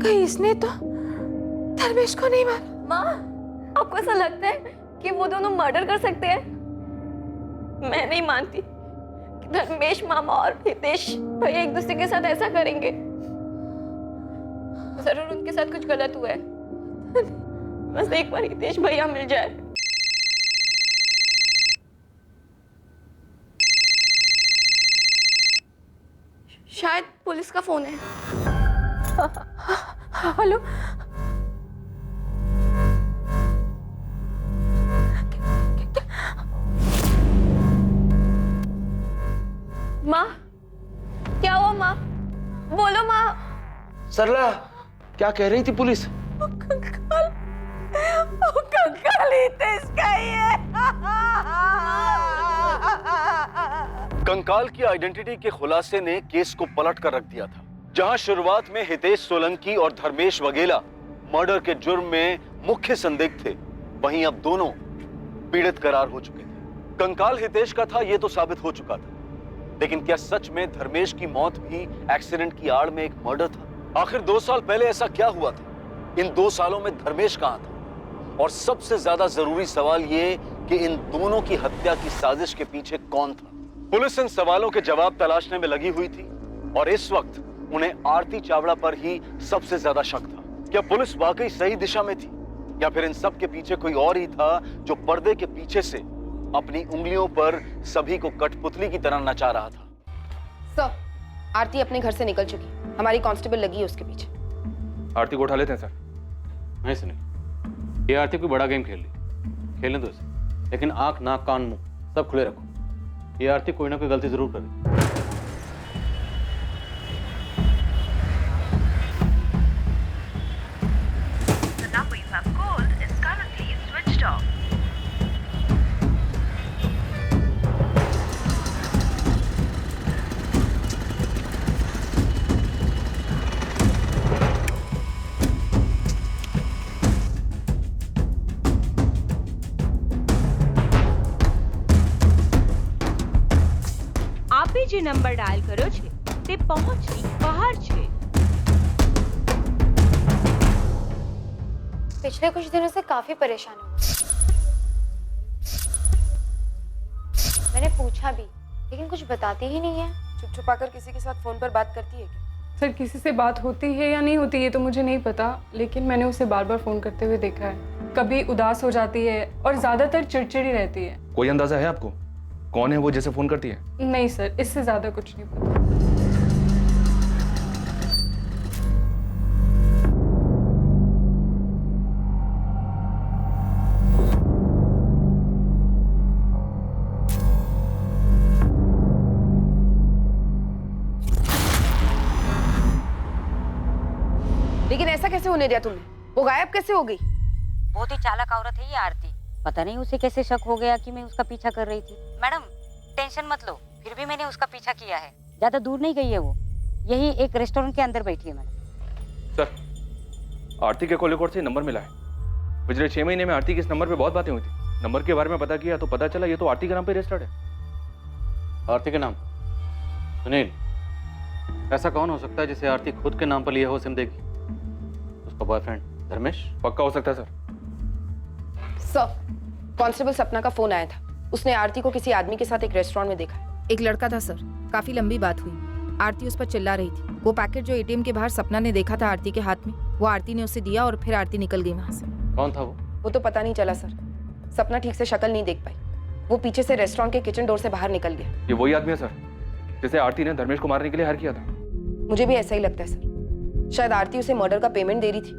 कहीं इसने तो धर्मेश को नहीं मारा? माँ, आपको ऐसा लगता है कि वो दोनों मर्डर कर सकते हैं? मैं नहीं मानती कि धर्मेश मामा और हितेश भैया एक दूसरे के साथ ऐसा करेंगे। जरूर उनके साथ कुछ गलत हुआ है। बस एक बार हितेश भैया मिल जाए। शायद पुलिस का फोन है। हेलो, माँ, क्या हुआ माँ? बोलो माँ। सरला, क्या कह रही थी पुलिस? कंकाल हितेश का ही है। कंकाल की आइडेंटिटी के खुलासे ने केस को पलट कर रख दिया था। जहां शुरुआत में हितेश सोलंकी और धर्मेश वगेला मर्डर के जुर्म में मुख्य संदिग्ध थे, वहीं अब दोनों पीड़ित करार हो चुके थे। कंकाल हितेश का था, यह तो साबित हो चुका था, लेकिन क्या सच में धर्मेश की मौत भी एक्सीडेंट की आड़ में एक मर्डर था? आखिर 2 साल पहले ऐसा क्या हुआ था? इन 2 सालों में धर्मेश कहां था? और सबसे ज्यादा जरूरी सवाल ये कि इन दोनों की हत्या की साजिश के पीछे कौन था? पुलिस इन सवालों के जवाब तलाशने में लगी हुई थी और इस वक्त उन्हें आरती चावड़ा पर ही सबसे ज्यादा शक था। क्या पुलिस वाकई सही दिशा में थी या फिर इन सब के पीछे कोई और ही था जो पर्दे के पीछे से अपनी उंगलियों पर सभी को कठपुतली की तरह नचा रहा था? सर, आरती अपने घर से निकल चुकी, हमारी कांस्टेबल लगी है उसके पीछे। आरती को उठा लेते हैं सर। नहीं सुनिए, ये आरती कोई बड़ा गेम खेल ली, खेलने दो इसे, लेकिन आंख, नाक, कान, मुंह सब खुले रखो। ये आरती कोई ना कोई गलती जरूर करे। આપે જે નંબર ડાયલ કર્યો છે તે પહોંચની બહાર છે। पिछले कुछ दिनों से काफी परेशान हूँ। मैंने पूछा भी, लेकिन कुछ बताती ही नहीं है। चुप छुपाकर किसी के साथ फोन पर बात करती है क्या? सर, किसी से बात होती है या नहीं होती ये तो मुझे नहीं पता, लेकिन मैंने उसे बार बार फोन करते हुए देखा है। कभी उदास हो जाती है और ज्यादातर चिड़चिड़ी रहती है। कोई अंदाजा है आपको कौन है वो जैसे फोन करती है? नहीं सर, इससे ज्यादा कुछ नहीं पता। लेकिन ऐसा कैसे होने दिया तुमने? वो गायब कैसे हो गई? बहुत ही चालाक औरत है ये आरती। पता नहीं उसे कैसे शक हो गया कि मैं उसका पीछा कर रही थी। मैडम टेंशन मत लो, फिर भी मैंने उसका पीछा किया है। ज्यादा दूर नहीं गई है वो, यही एक रेस्टोरेंट के अंदर बैठी है मैडम। सर, आरती के कॉल रिकॉर्ड से नंबर मिला है। पिछले 6 महीने में आरती के इस नंबर पे बहुत बातें हुई थी। नंबर के बारे में पता किया तो पता चला ये तो आरती के नाम पे रजिस्टर्ड है। आरती के नाम? सुनील, ऐसा कौन हो सकता है जिसे आरती खुद के नाम पर लिया हो सिम देगी? उसका बॉयफ्रेंड धर्मेश? पक्का हो सकता है सर। सर, कांस्टेबल सपना का फोन आया था। उसने आरती को किसी आदमी के साथ एक रेस्टोरेंट में देखा है। एक लड़का था सर, काफी लंबी बात हुई। आरती उस पर चिल्ला रही थी। वो पैकेट जो एटीएम के बाहर सपना ने देखा था आरती के हाथ में, वो आरती ने उसे दिया और फिर आरती निकल गई वहां से। कौन था वो? वो तो पता नहीं चला सर। सपना ठीक से शक्ल नहीं देख पाई। वो पीछे से रेस्टोरेंट के किचन डोर से बाहर निकल गया। ये वही आदमी है सर जिसे आरती ने धर्मेश को मारने के लिए हायर किया था। मुझे भी ऐसा ही लगता है सर। शायद आरती उसे मर्डर का पेमेंट दे रही थी,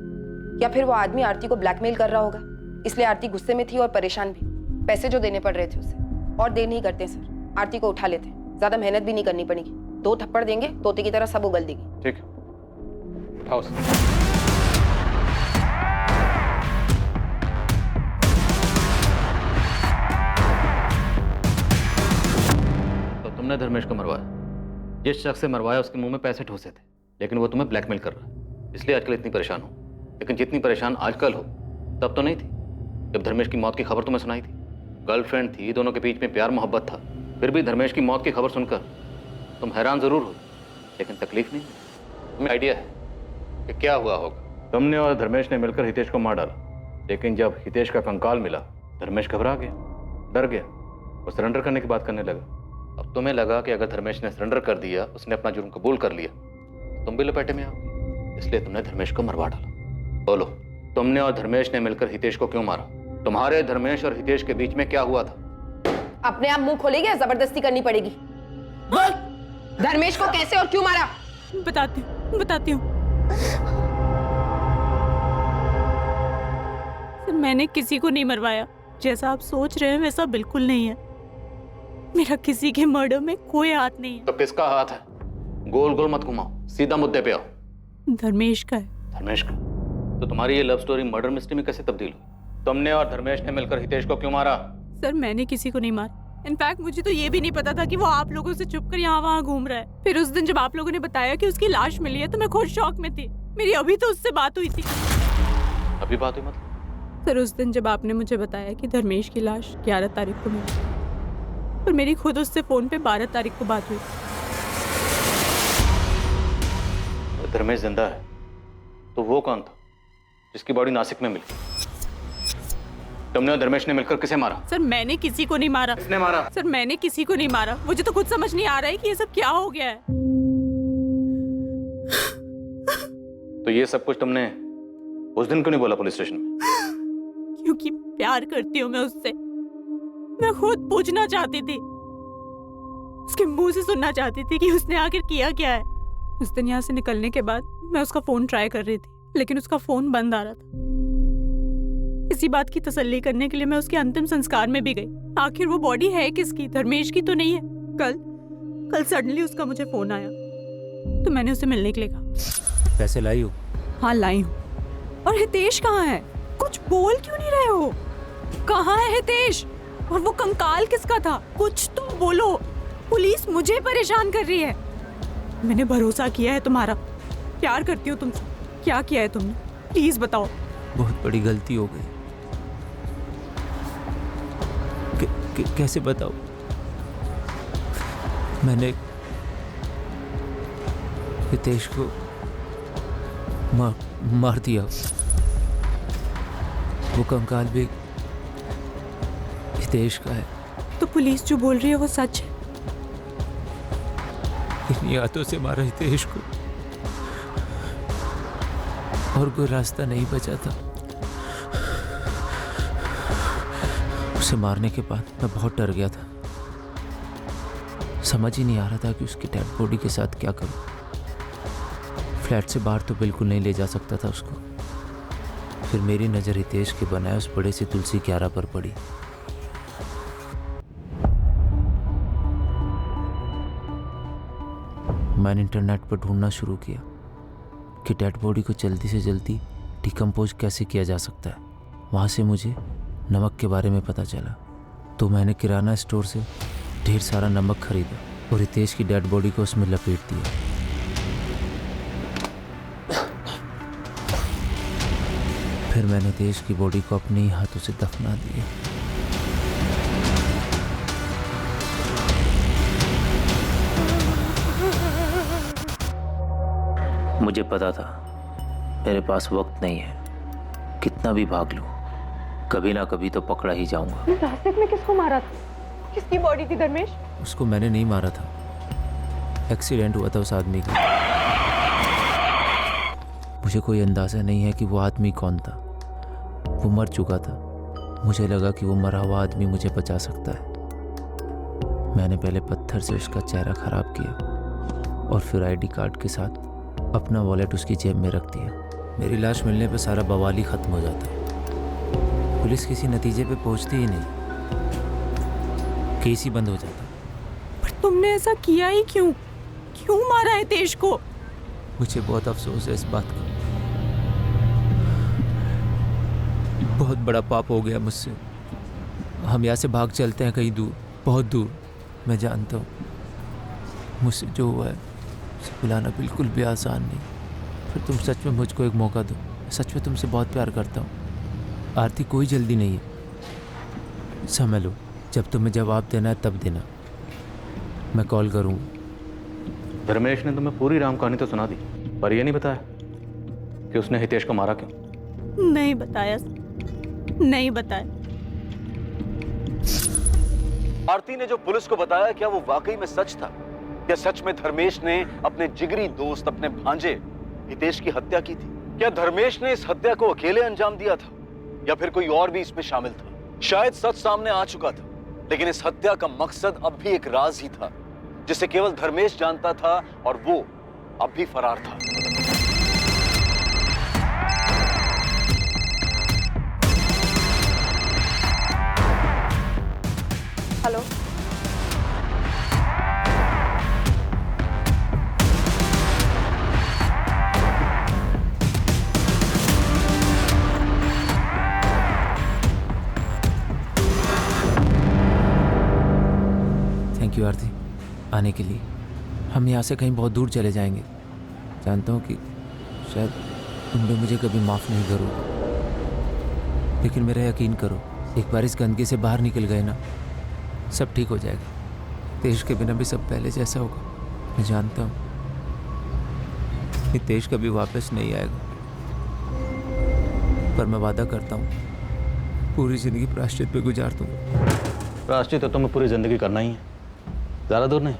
या फिर वो आदमी आरती को ब्लैकमेल कर रहा होगा, इसलिए आरती गुस्से में थी और परेशान भी। पैसे जो देने पड़ रहे थे उसे। और देर नहीं करते सर, आरती को उठा लेते। ज्यादा मेहनत भी नहीं करनी पड़ेगी। 2 थप्पड़ देंगे, तोते की तरह सब उगल देगी। ठीक है, उठाओ सर। तो तुमने धर्मेश को मरवाया। जिस शख्स से मरवाया उसके मुंह में पैसे ठूसे थे, लेकिन वो तुम्हें ब्लैकमेल कर रहा है, इसलिए आजकल इतनी परेशान हो। लेकिन जितनी परेशान आजकल हो तब तो नहीं थी जब धर्मेश की मौत की खबर तुम्हें सुनाई थी। गर्लफ्रेंड थी, दोनों के बीच में प्यार मोहब्बत था, फिर भी धर्मेश की मौत की खबर सुनकर तुम हैरान जरूर हो, लेकिन तकलीफ नहीं। तुम्हें आइडिया है कि क्या हुआ होगा? तुमने और धर्मेश ने मिलकर हितेश को मार डाला, लेकिन जब हितेश का कंकाल मिला धर्मेश घबरा गया, डर गया, वो सरेंडर करने की बात करने लगा। अब तुम्हें लगा कि अगर धर्मेश ने सरेंडर कर दिया, उसने अपना जुर्म कबूल कर लिया, तो तुम भी लपेटे में आओगे, इसलिए तुमने धर्मेश को मरवा डाला। बोलो, तुमने और धर्मेश ने मिलकर हितेश को क्यों मारा? तुम्हारे धर्मेश और हितेश के बीच में क्या हुआ था? अपने आप मुंह खोलेगी या जबरदस्ती करनी पड़ेगी? बोल, धर्मेश को कैसे और क्यों मारा? बताती हूँ। सर, मैंने किसी को नहीं मरवाया। जैसा आप सोच रहे हैं वैसा बिल्कुल नहीं है। मेरा किसी के मर्डर में कोई हाथ नहीं है। तो किसका हाथ है? गोल गोल मत घुमाओ, सीधा मुद्दे पे आओ। धर्मेश का है। धर्मेश का? तो तुम्हारी ये लव स्टोरी मर्डर मिस्ट्री में कैसे तब्दील हुई? तुमने और धर्मेश ने मिलकर हितेश को क्यों मारा? सर, मैंने किसी को नहीं मारा। इनफैक्ट मुझे तो ये भी नहीं पता था कि वो आप लोगों से छुपकर यहाँ वहाँ घूम रहा है। फिर उस दिन जब आप लोगों ने बताया कि उसकी लाश मिली है तो मैं खुद शॉक में थी। मेरी अभी तो उससे बात हुई थी। अभी बात हुई मतलब? सर, उस दिन जब आपने मुझे बताया कि धर्मेश की लाश 11 तारीख को मिली, और मेरी खुद उससे फोन पे 12 तारीख को बात हुई। धर्मेश जिंदा है तो वो कौन था जिसकी बॉडी नासिक में मिली? तुमने और धर्मेश ने मिलकर किसे मारा? सर, मैंने किसी को नहीं मारा। किसने मारा? सर, मैंने किसी को नहीं मारा। मुझे तो खुद समझ नहीं आ रहा है कि ये सब क्या हो गया है। तो ये सब कुछ तुमने उस दिन क्यों नहीं बोला पुलिस स्टेशन में? क्योंकि प्यार करती हूँ मैं उससे। मैं खुद पूछना चाहती थी, उसके मुंह से सुनना चाहती थी कि उसने आखिर किया क्या है। उस दिन यहाँ से निकलने के बाद मैं उसका फोन ट्राई कर रही थी, लेकिन उसका फोन बंद आ रहा था। इसी बात की तसल्ली करने के लिए मैं उसके अंतिम संस्कार में भी गई। आखिर वो बॉडी है किसकी? धर्मेश की तो नहीं है। कल सडनली उसका मुझे फोन आया तो मैंने उसे मिलने के लिए कहा। पैसे लाई हो? हाँ, लाई हूँ। और हितेश कहाँ है? कुछ बोल क्यों नहीं रहे हो? कहाँ है हितेश? और वो कंकाल किसका था? कुछ तो बोलो। पुलिस मुझे परेशान कर रही है। मैंने भरोसा किया है तुम्हारा, प्यार करती हूँ तुमसे। क्या किया है तुमने? प्लीज बताओ। बहुत बड़ी गलती हो गई। कैसे बताओ? मैंने हितेश को मार दिया। वो कंकाल भी हितेश का है। तो पुलिस जो बोल रही है वो सच है? इन्हीं हाथों से मारा हितेश को, और कोई रास्ता नहीं बचा था। उसे मारने के बाद मैं बहुत डर गया था। समझ ही नहीं आ रहा था कि उसकी डेड बॉडी के साथ क्या करूं। फ्लैट से बाहर तो बिल्कुल नहीं ले जा सकता था उसको। फिर मेरी नज़र हितेश के बनाए उस बड़े से तुलसी क्यारा पर पड़ी। मैंने इंटरनेट पर ढूंढना शुरू किया कि डेड बॉडी को जल्दी से जल्दी डिकम्पोज कैसे किया जा सकता है। वहाँ से मुझे नमक के बारे में पता चला, तो मैंने किराना स्टोर से ढेर सारा नमक खरीदा और हितेश की डेड बॉडी को उसमें लपेट दिया। फिर मैंने हितेश की बॉडी को अपने ही हाथों से दफना दिया। मुझे पता था मेरे पास वक्त नहीं है, कितना भी भाग लूं कभी ना कभी तो पकड़ा ही जाऊंगा। रास्ते में किसको मारा था? किसकी बॉडी थी धर्मेश? उसको मैंने नहीं मारा था, एक्सीडेंट हुआ था उस आदमी का। मुझे कोई अंदाजा नहीं है कि वो आदमी कौन था। वो मर चुका था। मुझे लगा कि वो मरा हुआ आदमी मुझे बचा सकता है। मैंने पहले पत्थर से उसका चेहरा खराब किया और फिर आईडी कार्ड के साथ अपना वॉलेट उसकी जेब में रख दिया। मेरी लाश मिलने पर सारा बवाल ही खत्म हो जाता। पुलिस किसी नतीजे पे पहुंचती ही नहीं, केस ही बंद हो जाता। पर तुमने ऐसा किया ही क्यों? क्यों मारा है हितेश को? मुझे बहुत अफसोस है इस बात का। बहुत बड़ा पाप हो गया मुझसे। हम यहाँ से भाग चलते हैं कहीं दूर, बहुत दूर। मैं जानता हूँ मुझसे जो हुआ है उसे भुलाना बिल्कुल भी आसान नहीं। फिर तुम सच में मुझको एक मौका दो। मैं सच में तुमसे बहुत प्यार करता हूँ। आरती, कोई जल्दी नहीं है। समझ लो, जब तुम्हें जवाब देना है तब देना। मैं कॉल करूँगा। धर्मेश ने तुम्हें पूरी राम कहानी तो सुना दी, पर यह नहीं बताया कि उसने हितेश को मारा क्यों। नहीं बताया, नहीं बताया। आरती ने जो पुलिस को बताया, क्या वो वाकई में सच था? क्या सच में धर्मेश ने अपने जिगरी दोस्त, अपने भांजे हितेश की हत्या की थी? क्या धर्मेश ने इस हत्या को अकेले अंजाम दिया था, या फिर कोई और भी इसमें शामिल था? शायद सच सामने आ चुका था, लेकिन इस हत्या का मकसद अब भी एक राज ही था, जिसे केवल धर्मेश जानता था, और वो अब भी फरार था। हेलो, थैंक यू आरती आने के लिए। हम यहाँ से कहीं बहुत दूर चले जाएंगे। जानता हूँ कि शायद तुम लोग मुझे कभी माफ़ नहीं करोगे, लेकिन मेरा यकीन करो, एक बार इस गंदगी से बाहर निकल गए ना, सब ठीक हो जाएगा। हितेश के बिना भी सब पहले जैसा होगा। मैं जानता हूँ हितेश कभी वापस नहीं आएगा, पर मैं वादा करता हूँ पूरी जिंदगी प्रायश्चित पे गुजार दूंगा। प्रायश्चित तो तुम्हें पूरी जिंदगी करना ही है, ज़्यादा दूर नहीं,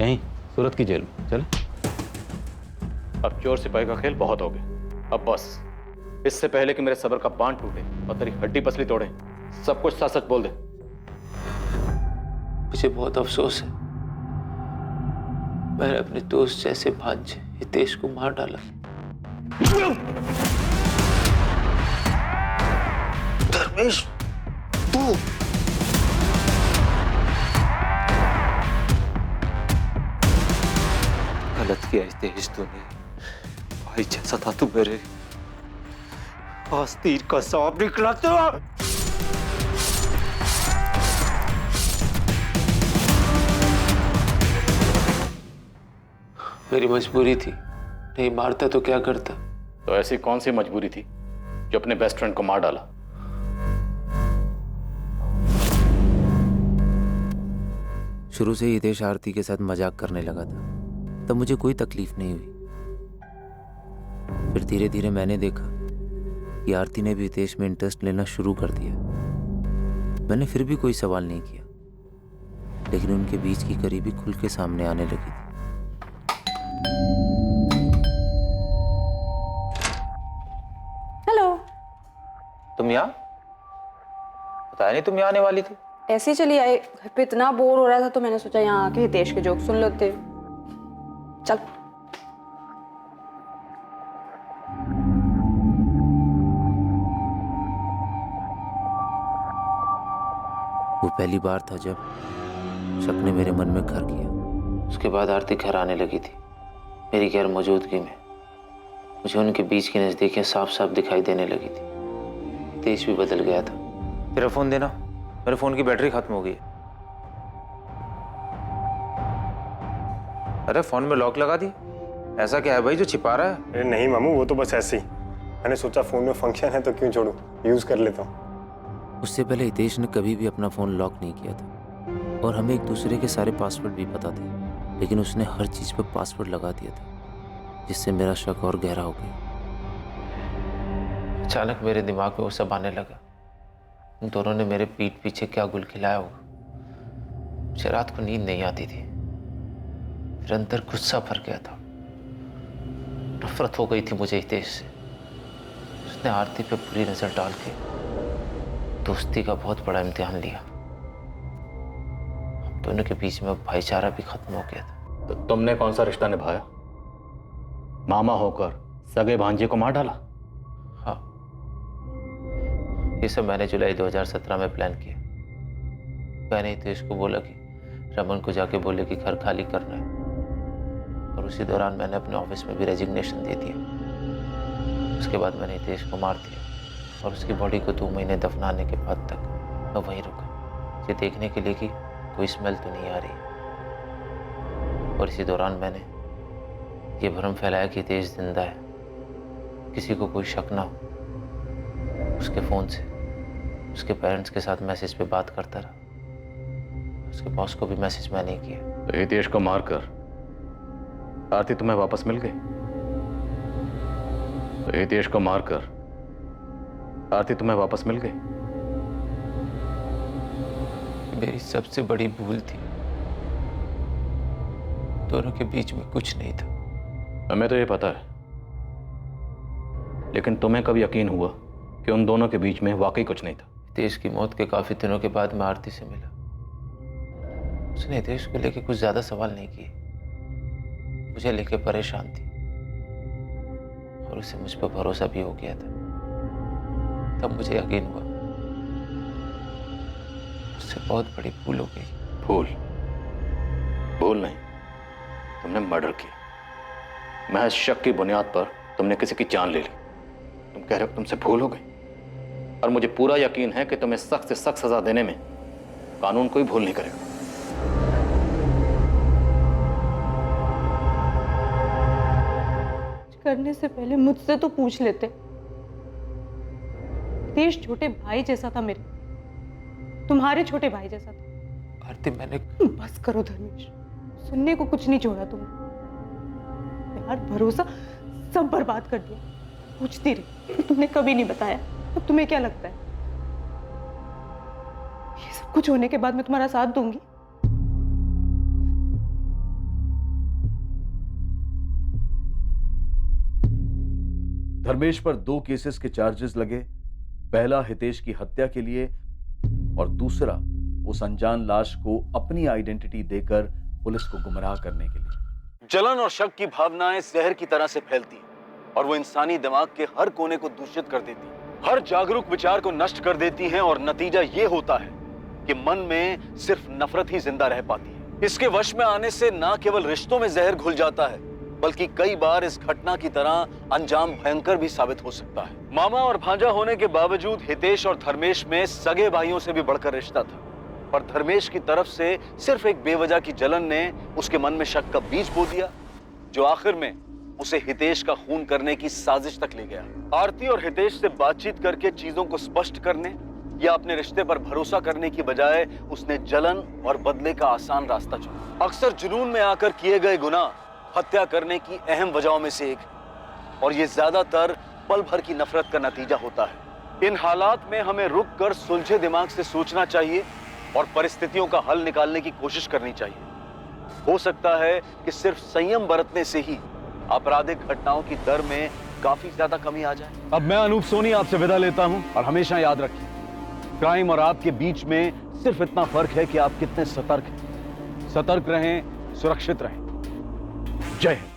यहीं सूरत की जेल में। चले, अब चोर सिपाही का खेल बहुत हो गया। अब बस, इससे पहले कि मेरे सब्र का बांध टूटे और तेरी हड्डी पसली तोड़े, सब कुछ सच सच बोल दे। मुझे बहुत अफसोस है, मैंने अपने दोस्त जैसे भांजे हितेश को मार डाला। धर्मेश, तू गलत किया हितेश तूने। भाई जैसा था तू मेरे, आज तीर का सांप निकला तो। मेरी मजबूरी थी, नहीं मारता तो क्या करता। तो ऐसी कौन सी मजबूरी थी जो अपने बेस्ट फ्रेंड को मार डाला? शुरू से ही हितेश आरती के साथ मजाक करने लगा था, तब मुझे कोई तकलीफ नहीं हुई। फिर धीरे धीरे मैंने देखा कि आरती ने भी हितेश में इंटरेस्ट लेना शुरू कर दिया। मैंने फिर भी कोई सवाल नहीं किया, लेकिन उनके बीच की करीबी खुल के सामने आने लगी थी। हेलो, तुम यहाँ? बताया नहीं तुम यहाँ आने वाली थी। ऐसे ही चली आई, घर पे इतना बोर हो रहा था तो मैंने सोचा यहाँ आके हितेश के जोक सुन लेते। चल। वो पहली बार था जब शक ने मेरे मन में घर किया। उसके बाद आरती घर आने लगी थी मेरी गैर मौजूदगी में। मुझे उनके बीच की नजदीकियां साफ साफ दिखाई देने लगी थी। हितेश भी बदल गया था। तेरा फोन देना, मेरे फोन की बैटरी खत्म हो गई है। अरे फोन में लॉक लगा दी, ऐसा क्या है भाई जो छिपा रहा है? अरे नहीं मामू, वो तो बस ऐसे ही। मैंने सोचा फोन में फंक्शन है तो क्यों छोड़ूं, यूज कर लेता हूँ। उससे पहले हितेश ने कभी भी अपना फोन लॉक नहीं किया था और हमें एक दूसरे के सारे पासवर्ड भी पता थे, लेकिन उसने हर चीज पर पासवर्ड लगा दिया था, जिससे मेरा शक और गहरा हो गया। अचानक मेरे दिमाग में वो सब आने लगा। उन दोनों ने मेरे पीठ पीछे क्या गुल खिलाया होगा। मुझे रात को नींद नहीं आती थी। फिर अंदर गुस्सा भर गया था, नफरत हो गई थी मुझे हितेश से। उसने आरती पे बुरी नजर डाल के दोस्ती का बहुत बड़ा इम्तिहान लिया। हम दोनों के बीच में भाईचारा भी खत्म हो गया था। तो तुमने कौन सा रिश्ता निभाया? मामा होकर सगे भांजे को मार डाला? हाँ, ये सब मैंने जुलाई 2017 में प्लान किया। मैंने हितेश को बोला कि रमन को जाके बोले कि घर खाली करना है, और उसी दौरान मैंने अपने ऑफिस में भी रेजिग्नेशन दे दिया। उसके बाद मैंने हितेश को मार दिया और उसकी बॉडी को 2 महीने दफनाने के बाद तक मैं वहीं रुका, ये देखने के लिए कि कोई स्मेल तो नहीं आ रही। और इसी दौरान मैंने ये भ्रम फैलाया कि हितेश जिंदा है, किसी को कोई शक ना हो। उसके फ़ोन से उसके पेरेंट्स के साथ मैसेज पे बात करता रहा। उसके बॉस को भी मैसेज मैंने ही किया। तो हितेश को मारकर आरती तुम्हें वापस मिल गई? तो हितेश को मारकर आरती तुम्हें वापस मिल गई? मेरी सबसे बड़ी भूल थी, दोनों के बीच में कुछ नहीं था। हमें तो ये पता है, लेकिन तुम्हें कब यकीन हुआ कि उन दोनों के बीच में वाकई कुछ नहीं था? हितेश की मौत के काफी दिनों के बाद मैं आरती से मिला। उसने हितेश को लेके कुछ ज्यादा सवाल नहीं किए, मुझे लेके परेशान थी और उसे मुझ पर भरोसा भी हो गया था। तब मुझे यकीन हुआ उससे बहुत बड़ी भूल हो गई। भूल? भूल नहीं, तुमने मर्डर किया। महज शक की बुनियाद पर तुमने किसी की जान ले ली। तुम कह रहे हो तुमसे भूल हो गई, और मुझे पूरा यकीन है कि तुम्हें सख्त से सख्त सजा देने में कानून कोई भूल नहीं करेगा। करने से पहले मुझसे तो पूछ लेते। हितेश छोटे भाई जैसा था मेरे, तुम्हारे छोटे भाई जैसा था। आरती मैंने बस करो धर्मेश, सुनने को कुछ नहीं छोड़ा तुमने। प्यार, भरोसा सब बर्बाद कर दिया। पूछती रही, तुमने कभी नहीं बताया। अब तुम्हें क्या लगता है ये सब कुछ होने के बाद मैं तुम्हारा साथ दूंगी? धर्मेश पर 2 केसेस के चार्जेस लगे। पहला हितेश की हत्या के लिए और दूसरा उस अनजान लाश को अपनी आइडेंटिटी देकर पुलिस को गुमराह करने के लिए। जलन और शक की भावनाएं जहर की तरह से फैलती हैं और वो इंसानी दिमाग के हर कोने को दूषित कर देती हैं, हर जागरूक विचार को नष्ट कर देती हैं और नतीजा ये होता है कि मन में सिर्फ नफरत ही जिंदा रह पाती है। इसके वश में आने से ना केवल रिश्तों में जहर घुल जाता है, बल्कि कई बार इस घटना की तरह अंजाम भयंकर भी साबित हो सकता है। मामा और भांजा होने के बावजूद हितेश और धर्मेश में सगे भाइयों से भी बढ़कर रिश्ता था, पर धर्मेश की तरफ से सिर्फ एक बेवजह की जलन ने उसके मन में शक का बीज बो दिया, जो आखिर में उसे हितेश का खून करने की साजिश तक ले गया। आरती और हितेश से बातचीत करके चीजों को स्पष्ट करने या अपने रिश्ते पर भरोसा करने की बजाय उसने जलन और बदले का आसान रास्ता चुना। अक्सर जुनून में आकर किए गए गुनाह हत्या करने की अहम वजहों में से एक, और ये ज्यादातर पल भर की नफरत का नतीजा होता है। इन हालात में हमें रुक कर सुलझे दिमाग से सोचना चाहिए और परिस्थितियों का हल निकालने की कोशिश करनी चाहिए। हो सकता है कि सिर्फ संयम बरतने से ही आपराधिक घटनाओं की दर में काफी ज्यादा कमी आ जाए। अब मैं अनूप सोनी आपसे विदा लेता हूं, और हमेशा याद रखिए, क्राइम और आपके बीच में सिर्फ इतना फर्क है कि आप कितने सतर्क हैं। सतर्क रहें, सुरक्षित रहें। जय हिंद।